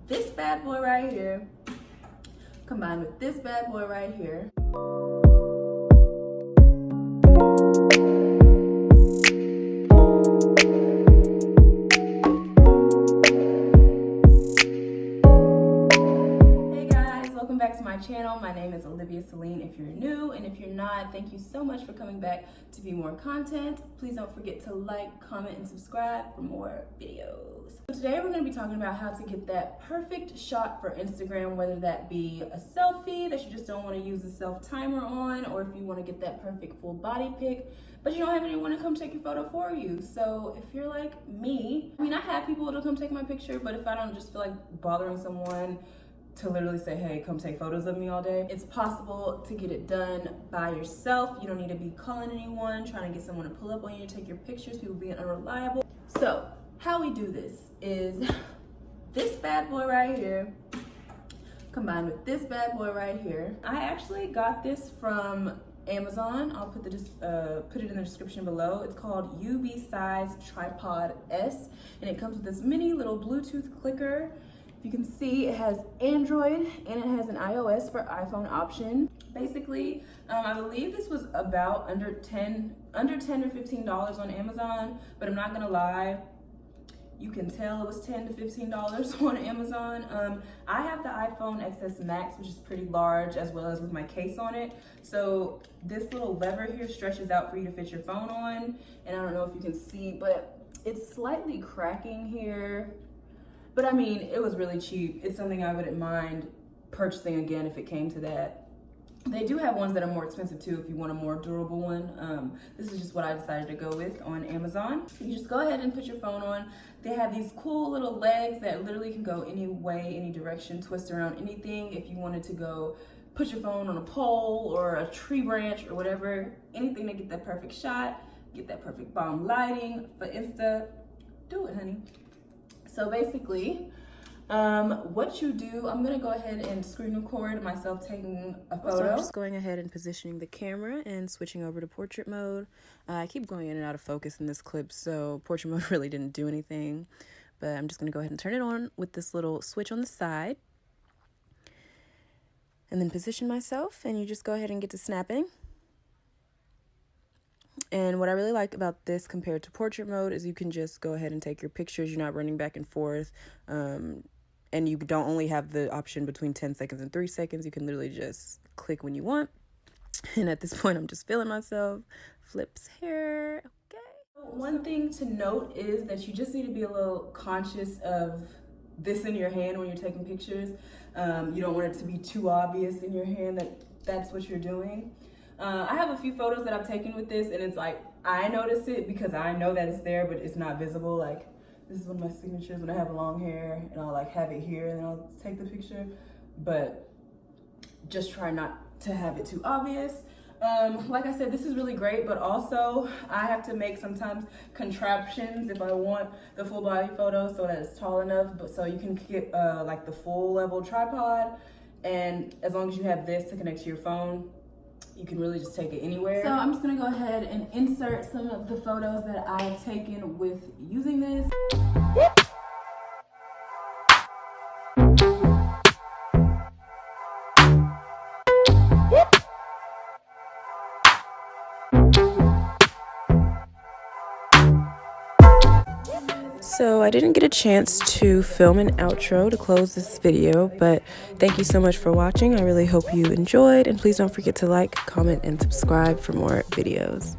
this bad boy right here, combined with this bad boy right here. Welcome back to my channel. My name is Liv Celene if you're new, and if you're not, thank you so much for coming back to view more content. Please don't forget to like, comment, and subscribe for more videos. So today we're going to be talking about how to get that perfect shot for Instagram, whether that be a selfie that you just don't want to use a self timer on, or if you want to get that perfect full body pic but you don't have anyone to come take your photo for you. So if you're like me, I mean, I have people to come take my picture, but if I don't just feel like bothering someone to literally say, hey, come take photos of me all day, it's possible to get it done by yourself. You don't need to be calling anyone, trying to get someone to pull up on you to take your pictures, people being unreliable. So how we do this is this bad boy right here combined with this bad boy right here. I actually got this from Amazon. I'll put it in the description below. It's called UB Size Tripod S, and it comes with this mini little Bluetooth clicker. You can see it has Android and it has an iOS for iPhone option. Basically, I believe this was about under 10 or $15 on Amazon, but I'm not gonna lie, you can tell it was $10 to $15 on Amazon. I have the iPhone XS Max, which is pretty large, as well as with my case on it. So this little lever here stretches out for you to fit your phone on. And I don't know if you can see, but it's slightly cracking here. But I mean, it was really cheap. It's something I wouldn't mind purchasing again if it came to that. They do have ones that are more expensive too if you want a more durable one. This is just what I decided to go with on Amazon. You just go ahead and put your phone on. They have these cool little legs that literally can go any way, any direction, twist around anything. If you wanted to go put your phone on a pole or a tree branch or whatever, anything to get that perfect shot, get that perfect bomb lighting for Insta, do it, honey. So basically, what you do, I'm gonna go ahead and screen record myself taking a photo. So I'm just going ahead and positioning the camera and switching over to portrait mode. I keep going in and out of focus in this clip, so portrait mode really didn't do anything. But I'm just gonna go ahead and turn it on with this little switch on the side. And then position myself, and you just go ahead and get to snapping. And what I really like about this compared to portrait mode is you can just go ahead and take your pictures. You're not running back and forth. And you don't only have the option between 10 seconds and 3 seconds. You can literally just click when you want. And at this point, I'm just feeling myself. Flips hair. Okay. One thing to note is that you just need to be a little conscious of this in your hand when you're taking pictures. You don't want it to be too obvious in your hand that that's what you're doing. I have a few photos that I've taken with this, and it's like, I notice it because I know that it's there, but it's not visible. Like, this is one of my signatures when I have long hair, and I'll like have it here, and then I'll take the picture. But just try not to have it too obvious. Like I said, this is really great, but also I have to make sometimes contraptions if I want the full body photo so that it's tall enough, but so you can get like the full level tripod, and as long as you have this to connect to your phone, you can really just take it anywhere. So I'm just gonna go ahead and insert some of the photos that I have taken with using this. So I didn't get a chance to film an outro to close this video, but thank you so much for watching. I really hope you enjoyed, and please don't forget to like, comment, and subscribe for more videos.